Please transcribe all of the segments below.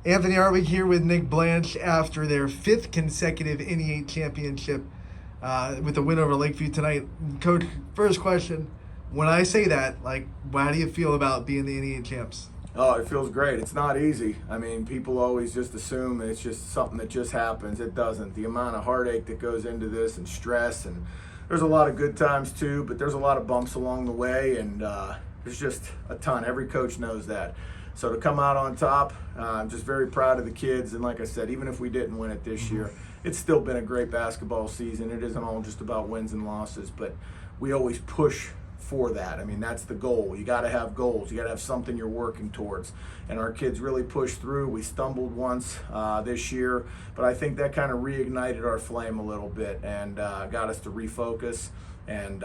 Anthony Harwick here with Nick Blanch after their fifth consecutive NE8 championship with a win over Lakeview tonight. Coach, first question. When I say that, how do you feel about being the NE8 champs? Oh, it feels great. It's not easy. I mean, people always just assume it's just something that just happens. It doesn't. The amount of heartache that goes into this and stress, and there's a lot of good times too, but there's a lot of bumps along the way, and there's just a ton. Every coach knows that. So to come out on top, I'm just very proud of the kids. And like I said, even if we didn't win it this year, it's still been a great basketball season. It isn't all just about wins and losses, but we always push for that. I mean, that's the goal. You got to have goals. You got to have something you're working towards. And our kids really pushed through. We stumbled once this year, but I think that kind of reignited our flame a little bit and got us to refocus and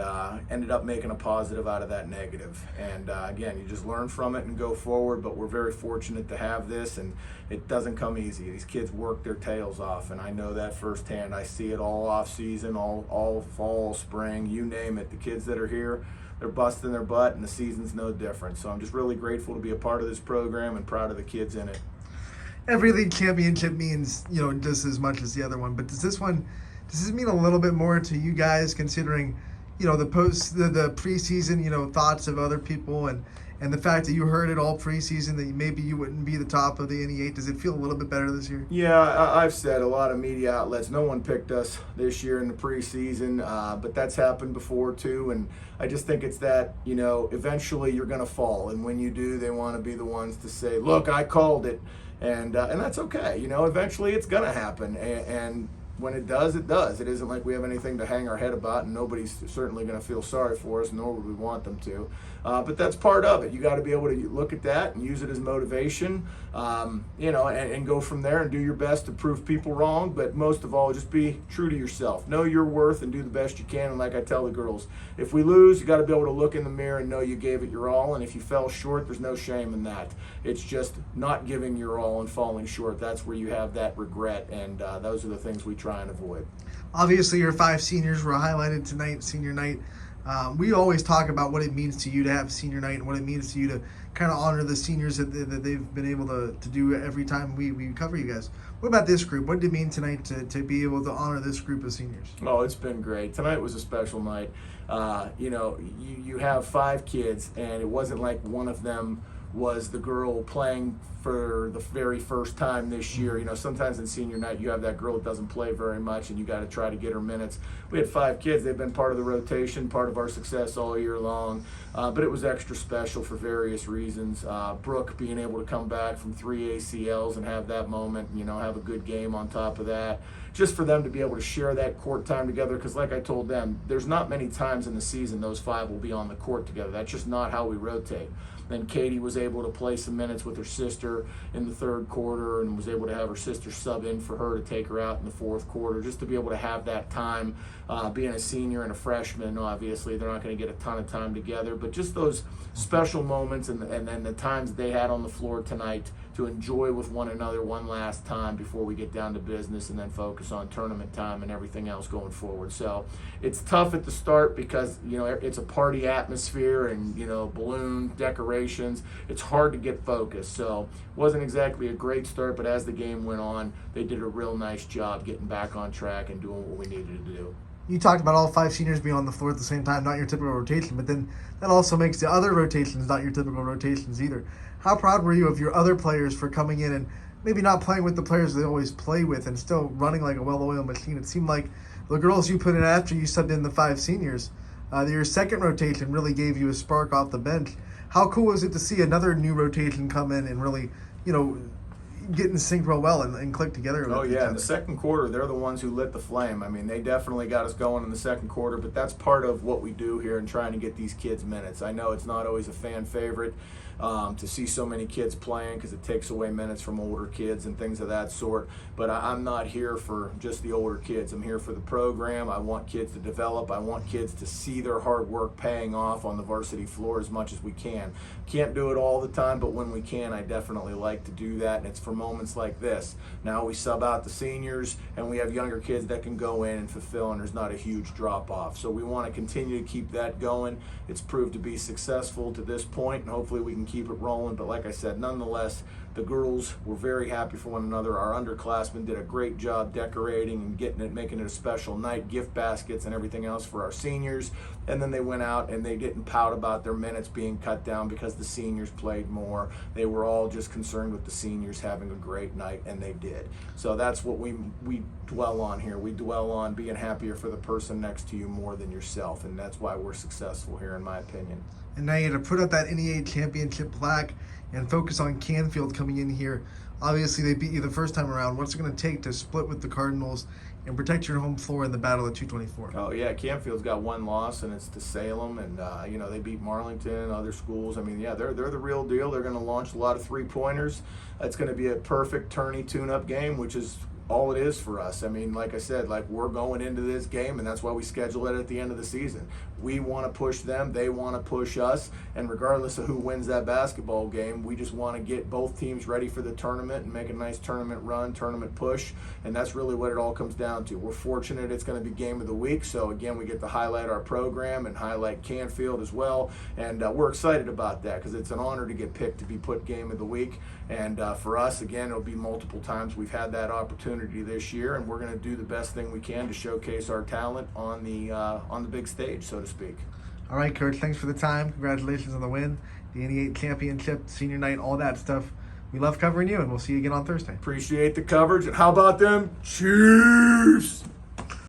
ended up making a positive out of that negative. And again, you just learn from it and go forward, but we're very fortunate to have this, and it doesn't come easy. These kids work their tails off, and I know that firsthand. I see it all off season, all fall, spring, you name it. The kids that are here, they're busting their butt, and the season's no different. So I'm just really grateful to be a part of this program and proud of the kids in it. Every league championship means, just as much as the other one, but does this mean a little bit more to you guys, considering the preseason, thoughts of other people and the fact that you heard it all preseason that maybe you wouldn't be the top of the NE8? Does it feel a little bit better this year? Yeah, I've said a lot of media outlets, no one picked us this year in the preseason, but that's happened before too. And I just think it's that, eventually you're going to fall. And when you do, they want to be the ones to say, look, I called it. And that's okay. Eventually it's going to happen. And when it does, it does. It isn't like we have anything to hang our head about, and nobody's certainly going to feel sorry for us, nor would we want them to. But that's part of it. You got to be able to look at that and use it as motivation, and go from there and do your best to prove people wrong. But most of all, just be true to yourself. Know your worth and do the best you can. And like I tell the girls, if we lose, you got to be able to look in the mirror and know you gave it your all. And if you fell short, there's no shame in that. It's just not giving your all and falling short. That's where you have that regret. And those are the things we try and avoid. Obviously, your 5 seniors were highlighted tonight, senior night. We always talk about what it means to you to have senior night and what it means to you to kind of honor the seniors that they've been able to do every time we cover you guys. What about this group? What did it mean tonight to be able to honor this group of seniors? Oh, it's been great. Tonight was a special night. You have 5 kids, and it wasn't like one of them was the girl playing for the very first time this year. Sometimes in senior night you have that girl that doesn't play very much and you got to try to get her minutes. We had 5 kids. They've been part of the rotation, part of our success all year long, but it was extra special for various reasons. Brooke being able to come back from 3 ACLs and have that moment, have a good game on top of that. Just for them to be able to share that court time together, because like I told them, there's not many times in the season those 5 will be on the court together. That's just not how we rotate. Then Katie was able to play some minutes with her sister in the 3rd quarter and was able to have her sister sub in for her to take her out in the 4th quarter, just to be able to have that time. Being a senior and a freshman, obviously they're not going to get a ton of time together, but just those special moments and then the times they had on the floor tonight to enjoy with one another one last time before we get down to business and then focus on tournament time and everything else going forward. So it's tough at the start because it's a party atmosphere and balloon decorations. It's hard to get focused. So it wasn't exactly a great start, but as the game went on, they did a real nice job getting back on track and doing what we needed to do. You talked about all 5 seniors being on the floor at the same time, not your typical rotation, but then that also makes the other rotations not your typical rotations either. How proud were you of your other players for coming in and maybe not playing with the players they always play with and still running like a well-oiled machine? It seemed like the girls you put in after you subbed in the 5 seniors, your second rotation really gave you a spark off the bench. How cool was it to see another new rotation come in and really, get in sync real well and click together? Oh yeah, in the 2nd quarter, they're the ones who lit the flame. I mean, they definitely got us going in the 2nd quarter, but that's part of what we do here in trying to get these kids minutes. I know it's not always a fan favorite to see so many kids playing because it takes away minutes from older kids and things of that sort, but I'm not here for just the older kids. I'm here for the program. I want kids to develop. I want kids to see their hard work paying off on the varsity floor as much as we can. Can't do it all the time, but when we can, I definitely like to do that, and it's for moments like this. Now we sub out the seniors and we have younger kids that can go in and fulfill, and there's not a huge drop off. So we want to continue to keep that going. It's proved to be successful to this point, and hopefully we can keep it rolling. But like I said, nonetheless, The girls were very happy for one another. Our underclassmen did a great job decorating and getting it, making it a special night, gift baskets and everything else for our seniors. And then they went out and they didn't pout about their minutes being cut down because the seniors played more. They were all just concerned with the seniors having a great night, and they did. So that's what we dwell on here. We dwell on being happier for the person next to you more than yourself, and that's why we're successful here, in my opinion. And now you got to put up that NEA championship plaque and focus on Canfield coming in here. Obviously, they beat you the first time around. What's it going to take to split with the Cardinals and protect your home floor in the battle at 224? Oh, yeah, Canfield's got one loss, and it's to Salem, and, they beat Marlington, other schools. I mean, yeah, they're the real deal. They're going to launch a lot of three-pointers. It's going to be a perfect tourney tune-up game, which is all it is for us. I mean, like I said, we're going into this game, and that's why we schedule it at the end of the season. We want to push them, they want to push us, and regardless of who wins that basketball game, we just want to get both teams ready for the tournament and make a nice tournament run, tournament push, and that's really what it all comes down to. We're fortunate it's going to be game of the week, so again, we get to highlight our program and highlight Canfield as well, and we're excited about that because it's an honor to get picked to be put game of the week, and for us, again, it'll be multiple times we've had that opportunity this year, and we're going to do the best thing we can to showcase our talent on the big stage, so to speak. All right, Coach, thanks for the time. Congratulations on the win, the NEA championship, senior night, all that stuff. We love covering you, and we'll see you again on Thursday. Appreciate the coverage, and how about them Chiefs?